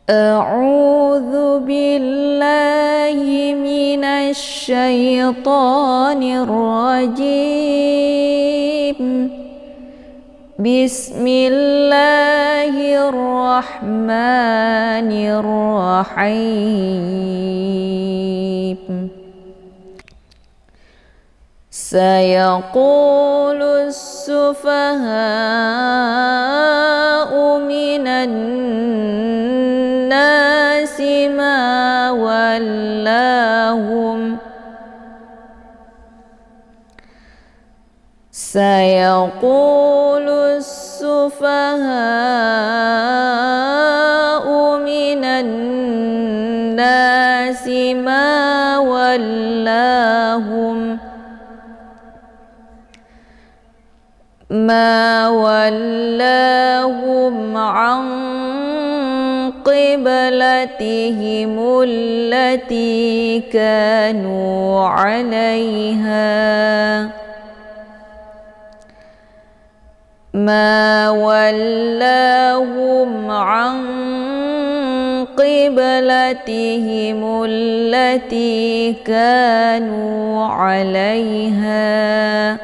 أعوذ بالله من الشيطان الرجيم. بسم الله الرحمن الرحيم. سيقول السفهاء من الناس ما ولاهم سيقول السفهاء من الناس ما ولاهم عن قبلتهم التي كانوا عليها ما ولاهم عن قبلتهم التي كانوا عليها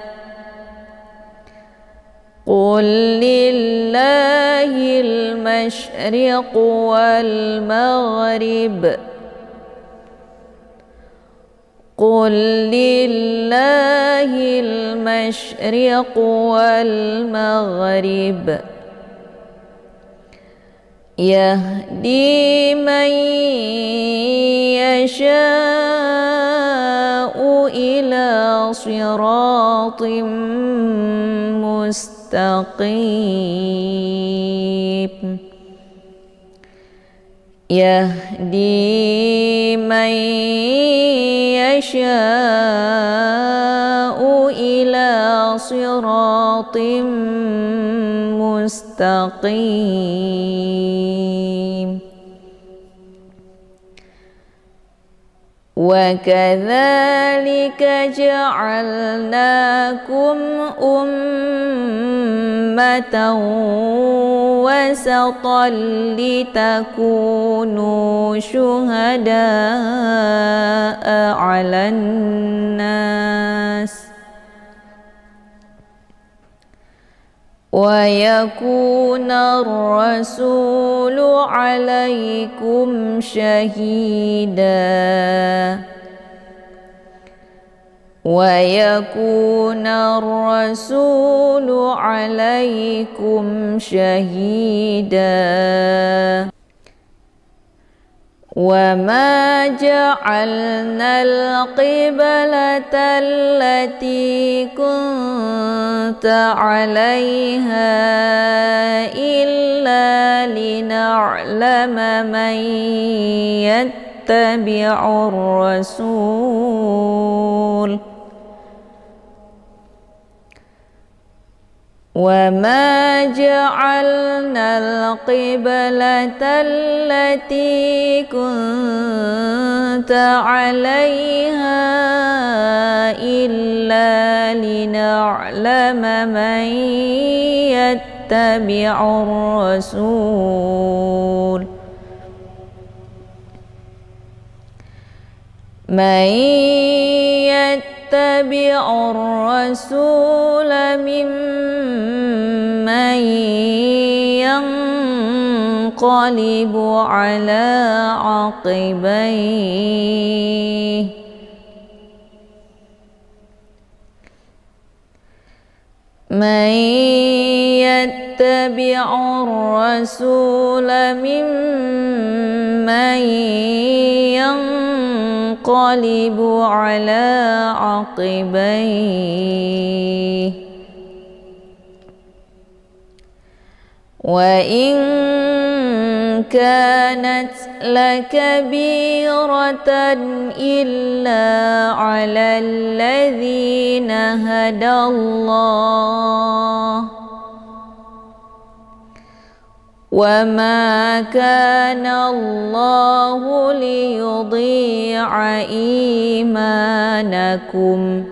قل لله المشرق والمغرب قل لله المشرق والمغرب يهدي من يشاء إلى صراط مستقيم يهدي من يشاء إلى صراط مستقيم وكذلك جعلناكم أمة وسطا لتكونوا شهداء على الناس ويكون الرسول عليكم شهيدا ويكون الرسول عليكم شهيدا وما جعلنا القبلة التي كنت عليها إلا لنعلم من يتبع الرسول وما جعلنا القبلة التي كنت عليها إلا لنعلم من يتبع الرسول من يتبع الرسول ممن ينقلب على عقبيه من يتبع الرسول ممن ينقلب على عقبيه وإن كانت لكبيرة إلا على الذين هدى الله وما كان الله ليضيع إيمانكم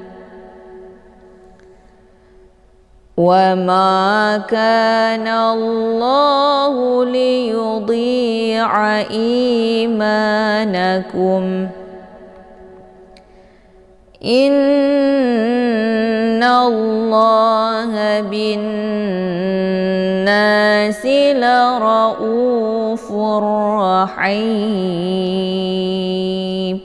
وما كان الله ليضيع إيمانكم إن الله بالناس لرؤوف رحيم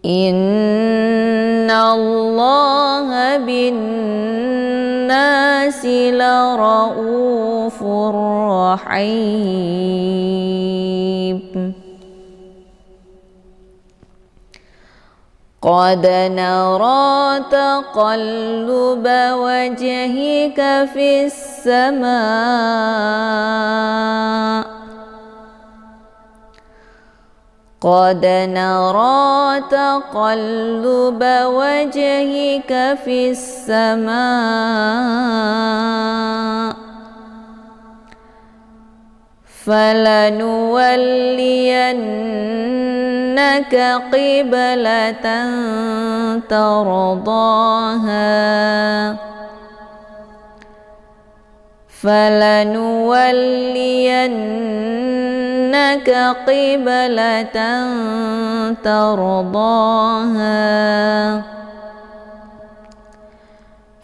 إن الله بالناس لرؤوف رحيم قد نرى تقلب وجهك في السماء قد نرى تقلب وجهك في السماء فلنولينك قبلة ترضاها فلنولينك قبلة ترضاها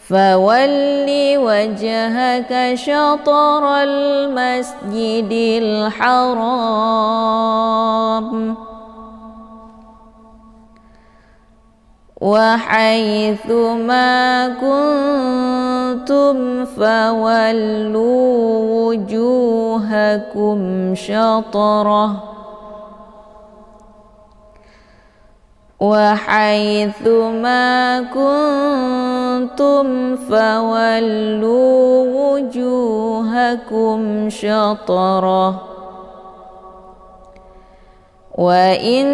فول وجهك شطر المسجد الحرام وحيث ما كنتم فولوا وجوهكم شطره وحيث ما كنتم فولوا وجوهكم شطره وإن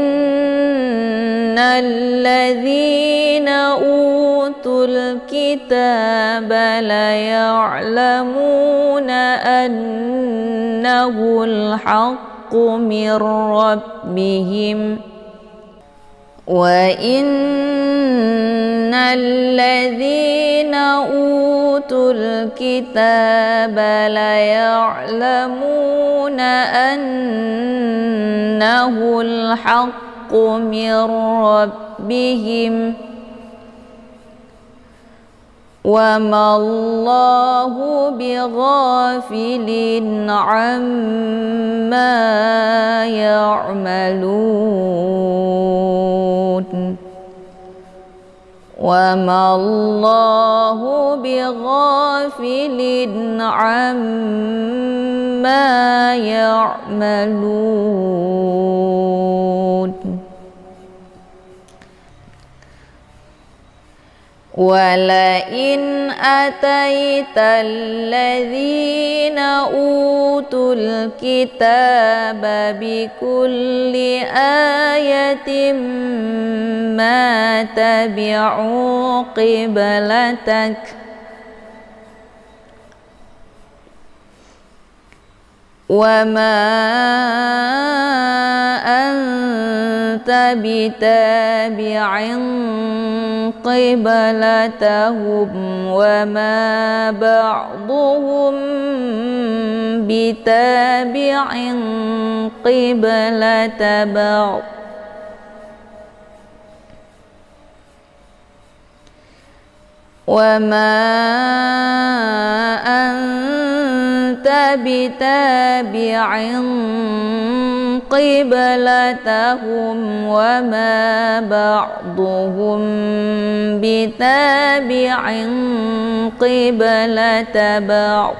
الذين أوتوا الكتاب ليعلمون أنه الحق من ربهم وإن الذين أوتوا الكتاب ليعلمون أنه الحق من ربهم وما الله بغافل عما يعملون وما الله بغافل عما يعملون ولئن أتيت الذين أوتوا الكتاب بكل آية ما تبعوا قبلتك وما أنت بتابع قبلتهم وما بعضهم بتابع قبلة بعض وما أنت بتابع قبلتهم وما بعضهم بتابع قبلة بعض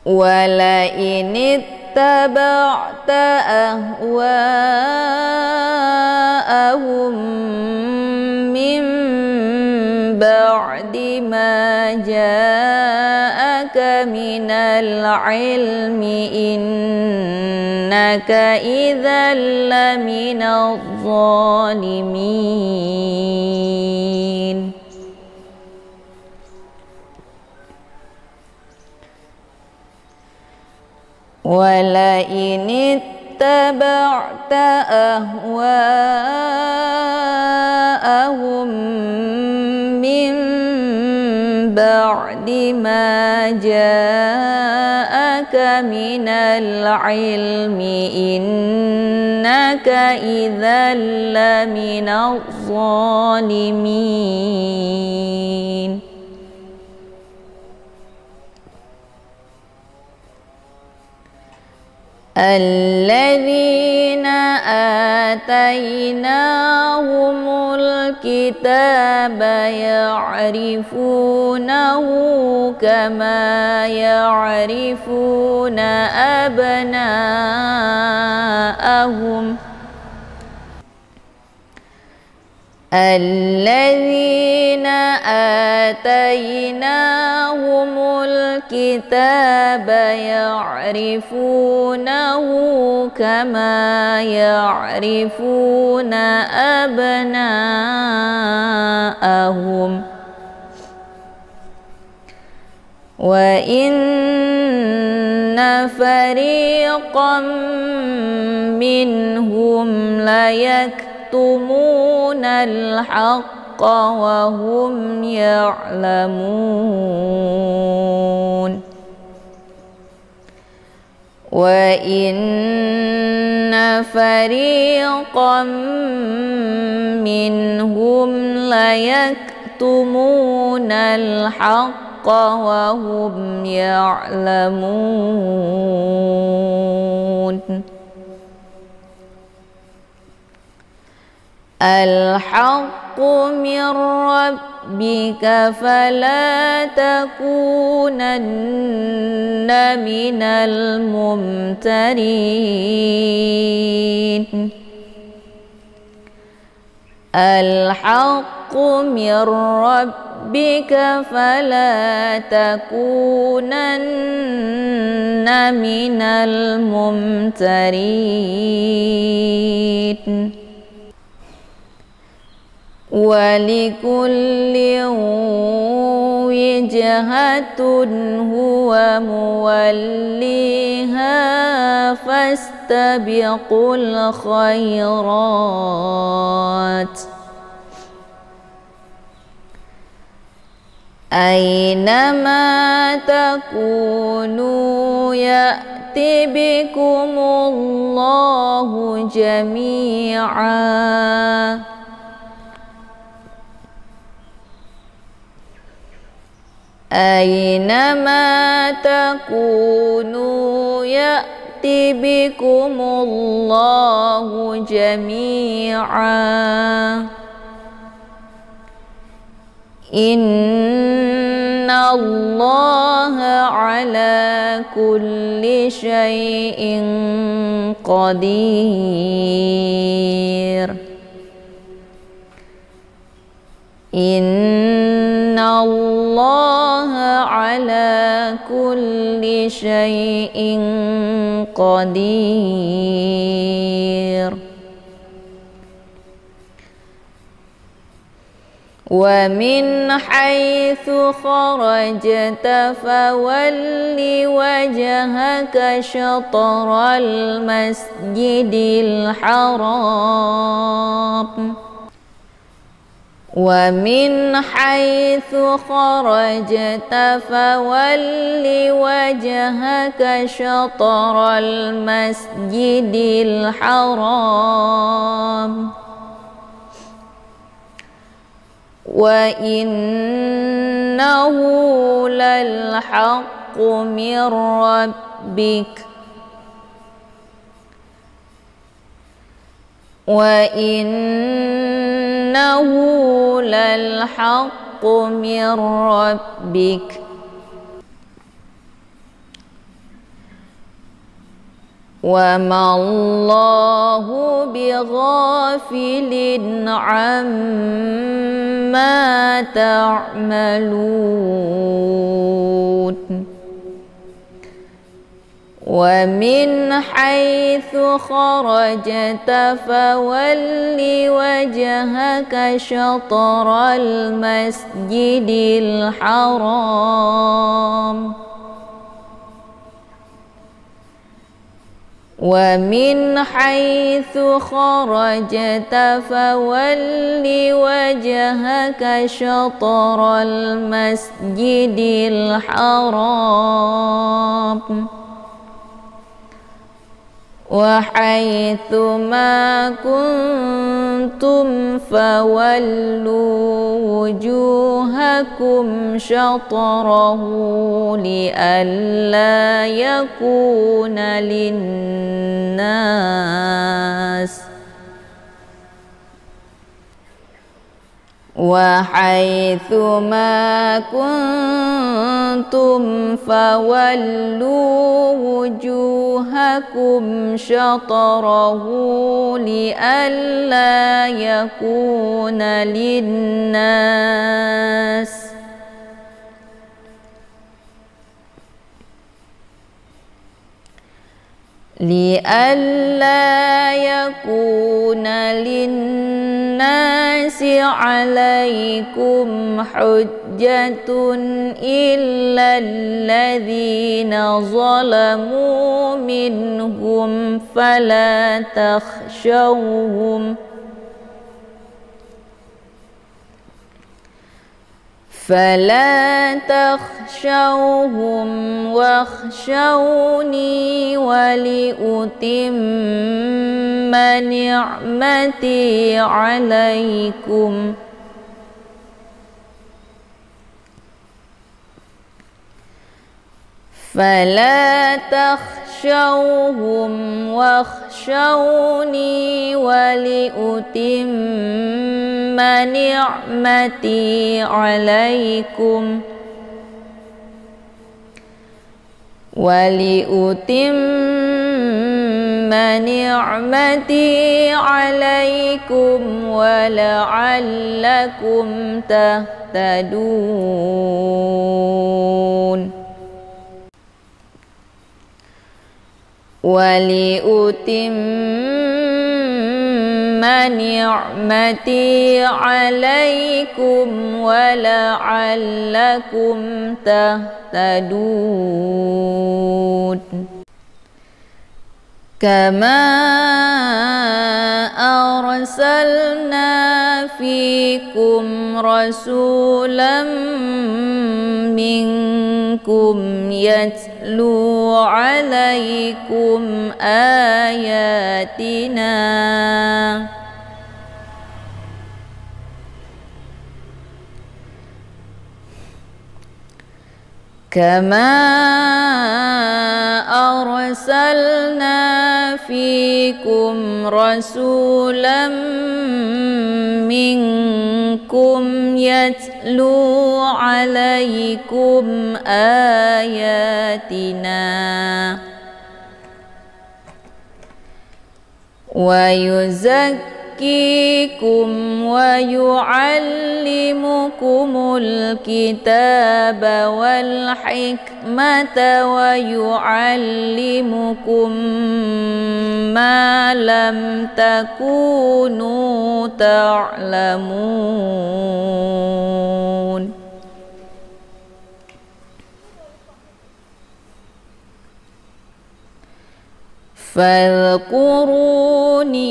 ولئن اتبعت أهواءهم من بعد ما جاءك من العلم إنك إذا لمن الظالمين ولئن اتبعت أهواءهم من بعد ما جاءك من العلم إنك إذا لمن الظالمين الذين آتيناهم الكتاب يعرفونه كما يعرفون أبناءهم الذين آتيناهم الكتاب يعرفونه كما يعرفون أبناءهم وإن فريقا منهم ليكتمون الحق وهم يعلمون وإن فريقا منهم ليكتمون الحق وهم يعلمون الحق من ربك فلا تكونن من الممترين الحق من ربك فلا تكونن من الممترين ولكل وجهة هو موليها فاستبقوا الخيرات أينما تكونوا يأت بكم الله جميعا أينما تكونوا يأت بكم الله جميعا إن الله على كل شيء قدير إن الله على كل شيء قدير ومن حيث خرجت فول وجهك شطر المسجد الحرام ومن حيث خرجت فول وجهك شطر المسجد الحرام وإنه للحق من ربك وإنه للحق من ربك وما الله بغافل عما تعملون ومن حيث خرجت فول وجهك شطر المسجد الحرام ومن حيث خرجت فول وجهك شطر المسجد الحرام وحيث ما كنتم فولوا وجوهكم شطره لئلا يكون للناس وحيث ما كنتم فولوا وجوهكم شطره لئلا يكون للناس عليكم حجة إلا الذين ظلموا منهم فلا تخشوهم واخشوني ولأتم نعمتي عليكم فلا تخشوهم واخشوني ولأتم نعمتي عليكم ولعلكم تهتدون ولأتم نعمتي عليكم ولعلكم تهتدون كما أرسلنا فيكم رسولا منكم يتلو عليكم آياتنا كما أرسلنا فيكم رسولا منكم يتلو عليكم آياتنا ويزكيكم ويعلمكم الكتاب والحكمة ويعلمكم ما لم تكونوا تعلمون فاذكروني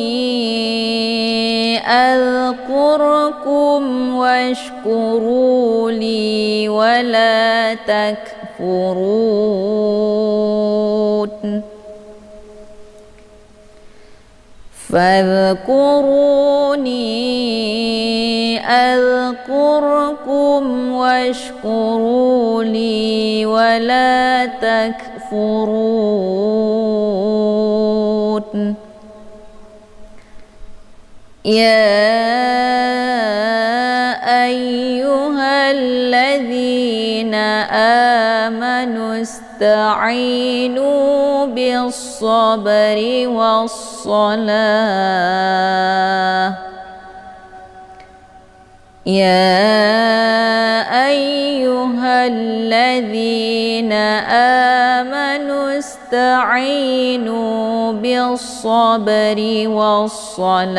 أذكركم واشكروا لي ولا تكفرون فاذكروني أذكركم واشكروا لي ولا تكفرون يا أيها الذين آمنوا استعينوا بالصبر والصلاة يا أيها الذين آمنوا استعينوا بالصبر والصلاة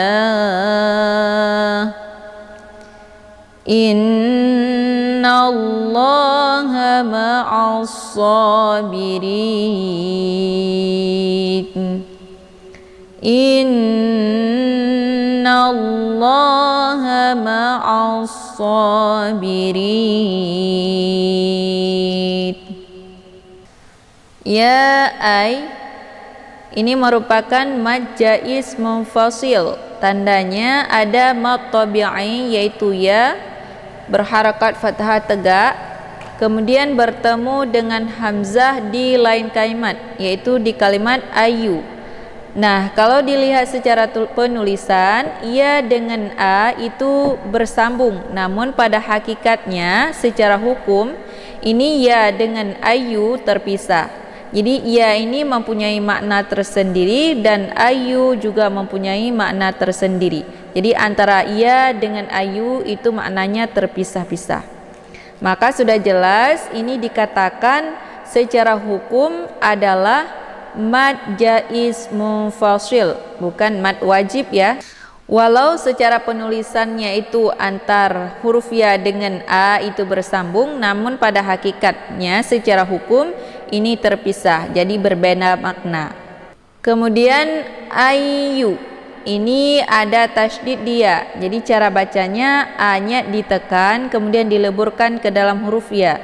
إن الله مع الصابرين Innallaha ma'as sabirin. Ya ini merupakan mad jaiz munfasil. Tandanya ada mad tabi'i yaitu ya berharakat fathah tegak, kemudian bertemu dengan hamzah di lain kalimat, yaitu di kalimat ayu. Nah, kalau dilihat secara penulisan, ya dengan a itu bersambung, namun pada hakikatnya secara hukum ini ya dengan ayu terpisah. Jadi ya ini mempunyai makna tersendiri dan ayu juga mempunyai makna tersendiri. Jadi antara ya dengan ayu itu maknanya terpisah-pisah. Maka sudah jelas ini dikatakan secara hukum adalah mad jaiz munfasil, bukan mad wajib ya. Walau secara penulisannya itu antar huruf ya dengan a itu bersambung, namun pada hakikatnya secara hukum ini terpisah, jadi berbeda makna. Kemudian ayu ini ada tasydid dia, jadi cara bacanya a-nya ditekan kemudian dileburkan ke dalam huruf ya.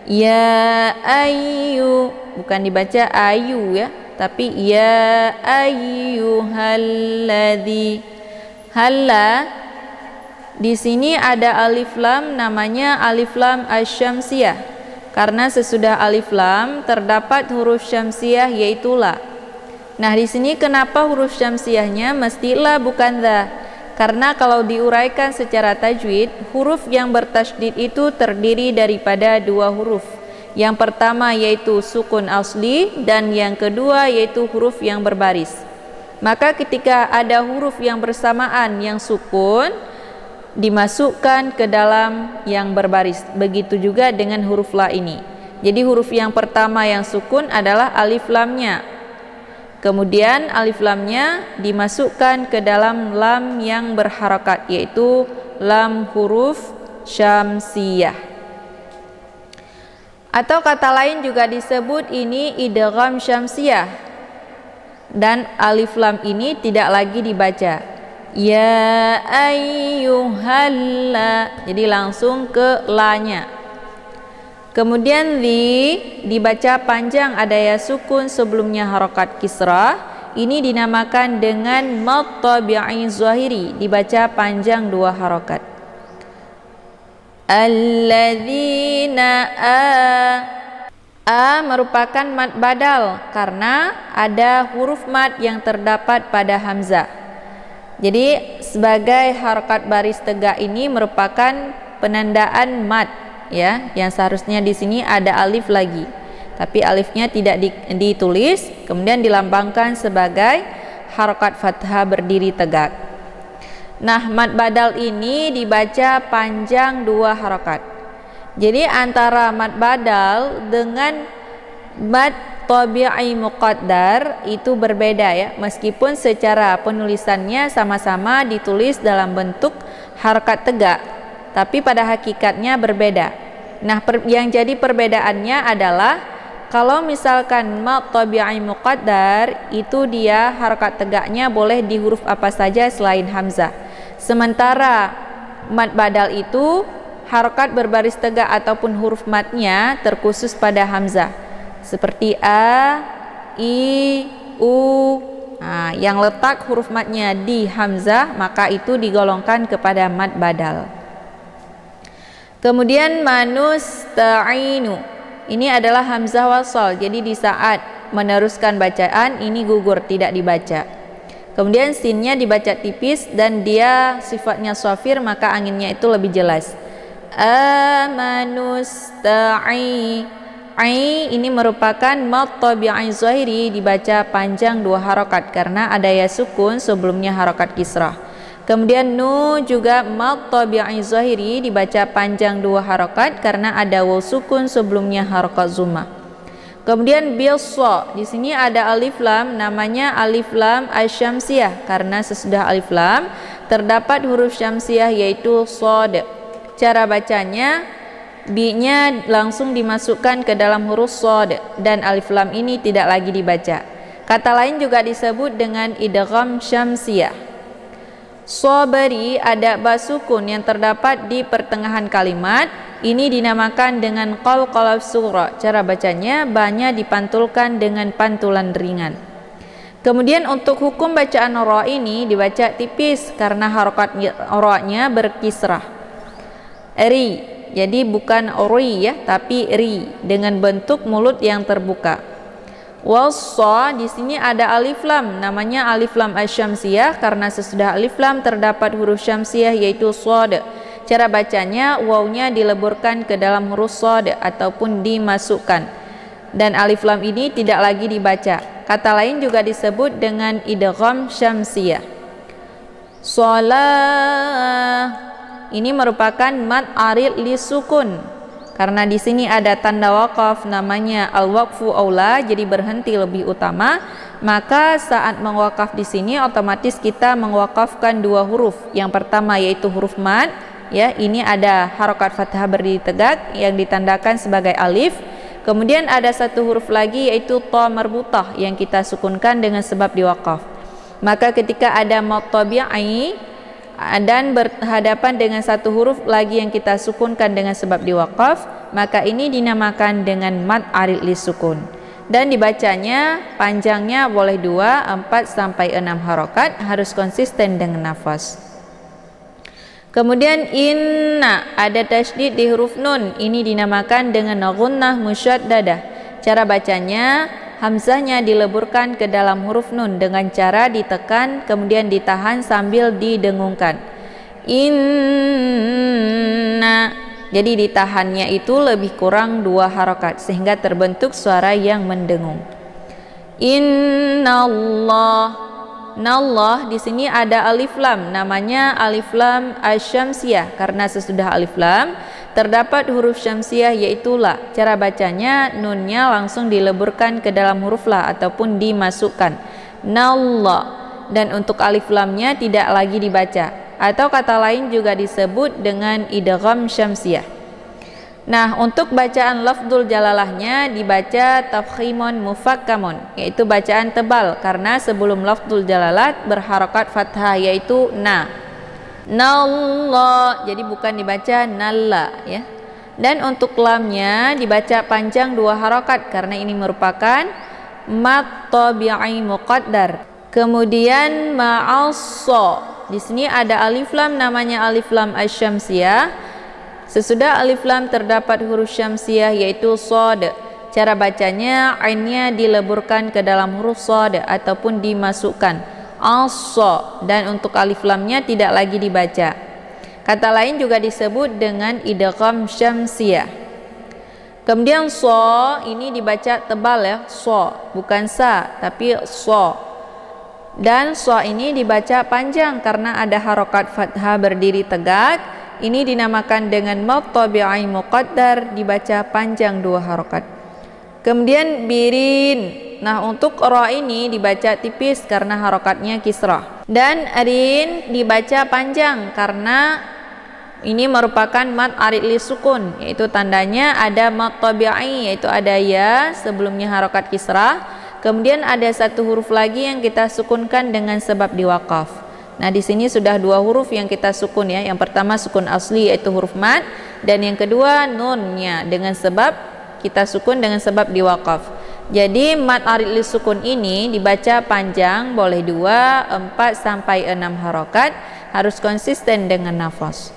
Ya ayu, bukan dibaca ayu ya, tapi ya ayyuhalladzi. Halla di sini ada alif lam, namanya alif lam asy-syamsiyah. Karena sesudah alif lam terdapat huruf syamsiyah yaitu la. Nah, di sini kenapa huruf syamsiyahnya mesti la bukan dha? Karena kalau diuraikan secara tajwid, huruf yang bertasydid itu terdiri daripada dua huruf. Yang pertama yaitu sukun asli dan yang kedua yaitu huruf yang berbaris. Maka ketika ada huruf yang bersamaan yang sukun dimasukkan ke dalam yang berbaris. Begitu juga dengan huruf la ini. Jadi huruf yang pertama yang sukun adalah alif lamnya. Kemudian alif lamnya dimasukkan ke dalam lam yang berharakat, yaitu lam huruf syamsiyah. Atau kata lain juga disebut ini idgham syamsiyah. Dan alif lam ini tidak lagi dibaca ya ayyuhalla, jadi langsung ke la-nya. Kemudian dibaca panjang, ada ya sukun sebelumnya harokat kisra. Ini dinamakan dengan mad tabi'i zahiri, dibaca panjang dua harokat. Alladzina a merupakan mad badal karena ada huruf mad yang terdapat pada hamzah. Jadi sebagai harokat baris tegak ini merupakan penandaan mad ya, yang seharusnya di sini ada alif lagi, tapi alifnya tidak ditulis, kemudian dilambangkan sebagai harokat fathah berdiri tegak. Nah, mad badal ini dibaca panjang dua harokat. Jadi antara mad badal dengan mad tabi'i muqaddar itu berbeda ya, meskipun secara penulisannya sama-sama ditulis dalam bentuk harokat tegak, tapi pada hakikatnya berbeda. Nah, yang jadi perbedaannya adalah kalau misalkan mad tabi'i muqaddar itu dia harokat tegaknya boleh di huruf apa saja selain hamzah. Sementara mad badal itu harokat berbaris tegak ataupun huruf madnya terkhusus pada hamzah, seperti a, i, u. Nah, yang letak huruf madnya di hamzah maka itu digolongkan kepada mad badal. Kemudian manusta'inu ini adalah hamzah wasal, jadi di saat meneruskan bacaan ini gugur, tidak dibaca. Kemudian sinnya dibaca tipis dan dia sifatnya shafir, maka anginnya itu lebih jelas. Amanusta'i, ini merupakan mad tabi'i zahiri, dibaca panjang dua harokat karena ada ya sukun sebelumnya harokat kisrah. Kemudian nu juga mad tabi'i zahiri, dibaca panjang dua harokat karena ada waw sukun sebelumnya harokat zuma. Kemudian bilso, di sini ada alif lam, namanya alif lam asy-syamsiyah karena sesudah alif lam terdapat huruf syamsiyah yaitu shad. Cara bacanya bi-nya langsung dimasukkan ke dalam huruf shad dan alif lam ini tidak lagi dibaca. Kata lain juga disebut dengan idgham syamsiyah. Sabari ada ba sukun yang terdapat di pertengahan kalimat. Ini dinamakan dengan qalqalah sughra. Cara bacanya ba-nya dipantulkan dengan pantulan ringan. Kemudian untuk hukum bacaan ra ini dibaca tipis karena harokat ra-nya berkisrah. Ri, jadi bukan ori ya, tapi ri dengan bentuk mulut yang terbuka. Wassa di sini ada alif lam, namanya alif lam asy-syamsiyah karena sesudah alif lam terdapat huruf syamsiyah yaitu shad. Cara bacanya wawnya dileburkan ke dalam huruf shad ataupun dimasukkan. Dan alif lam ini tidak lagi dibaca. Kata lain juga disebut dengan idgham syamsiyah. Shalah ini merupakan mad arid li sukun. Karena di sini ada tanda waqaf namanya al-waqfu aula, jadi berhenti lebih utama, maka saat mewaqaf di sini otomatis kita mewaqafkan dua huruf. Yang pertama yaitu huruf mad, ya, ini ada harokat fathah berdiri tegak yang ditandakan sebagai alif. Kemudian ada satu huruf lagi yaitu ta marbutah yang kita sukunkan dengan sebab diwaqaf. Maka ketika ada mad tabi'i dan berhadapan dengan satu huruf lagi yang kita sukunkan dengan sebab diwaqaf, maka ini dinamakan dengan mad arid li sukun. Dan dibacanya panjangnya boleh 2, 4 sampai 6 harokat, harus konsisten dengan nafas. Kemudian inna ada tasydid di huruf nun, ini dinamakan dengan ghunnah musyaddadah. Cara bacanya hamzahnya dileburkan ke dalam huruf nun dengan cara ditekan kemudian ditahan sambil didengungkan. Inna, jadi ditahannya itu lebih kurang 2 harokat sehingga terbentuk suara yang mendengung. Innallah, nallah di sini ada alif lam, namanya alif lam asy-syamsiyah karena sesudah alif lam terdapat huruf syamsiyah yaitu la. Cara bacanya nunnya langsung dileburkan ke dalam huruf la ataupun dimasukkan. Nallah. Dan untuk alif lamnya tidak lagi dibaca. Atau kata lain juga disebut dengan idgham syamsiyah. Nah, untuk bacaan lafdzul jalalahnya dibaca tafkhimun mufakkamun, yaitu bacaan tebal karena sebelum lafdzul jalalah berharokat fathah yaitu na. Nallah, jadi bukan dibaca nalla ya. Dan untuk lamnya dibaca panjang 2 harokat karena ini merupakan mad tabi'i muqaddar. Kemudian ma'assa, di sini ada alif lam namanya alif lam asy-syamsiyah. Sesudah alif lam terdapat huruf syamsiyah yaitu shad. Cara bacanya ainnya dileburkan ke dalam huruf shad ataupun dimasukkan. Assa, dan untuk alif lamnya tidak lagi dibaca. Kata lain juga disebut dengan idgham syamsiyah. Kemudian so ini dibaca tebal ya, so bukan sa tapi so. Dan so ini dibaca panjang karena ada harokat fathah berdiri tegak. Ini dinamakan dengan mad tabi'i muqaddar, dibaca panjang 2 harokat. Kemudian birin. Nah, untuk ra ini dibaca tipis karena harokatnya kisrah. Dan rin dibaca panjang karena ini merupakan mad arid li sukun, yaitu tandanya ada mad tabi'i yaitu ada ya sebelumnya harokat kisrah. Kemudian ada satu huruf lagi yang kita sukunkan dengan sebab diwaqaf. Nah, di sini sudah 2 huruf yang kita sukun ya. Yang pertama sukun asli yaitu huruf mad, dan yang kedua nunnya dengan sebab kita sukun dengan sebab diwaqaf. Jadi mad arid li sukun ini dibaca panjang boleh 2, 4 sampai 6 harokat, harus konsisten dengan nafas.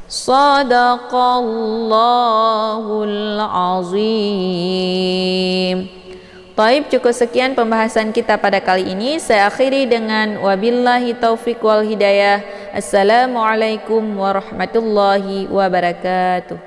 Shadaqallahul azim. Taib, cukup sekian pembahasan kita pada kali ini. Saya akhiri dengan wabillahi taufiq wal hidayah. Assalamualaikum warahmatullahi wabarakatuh.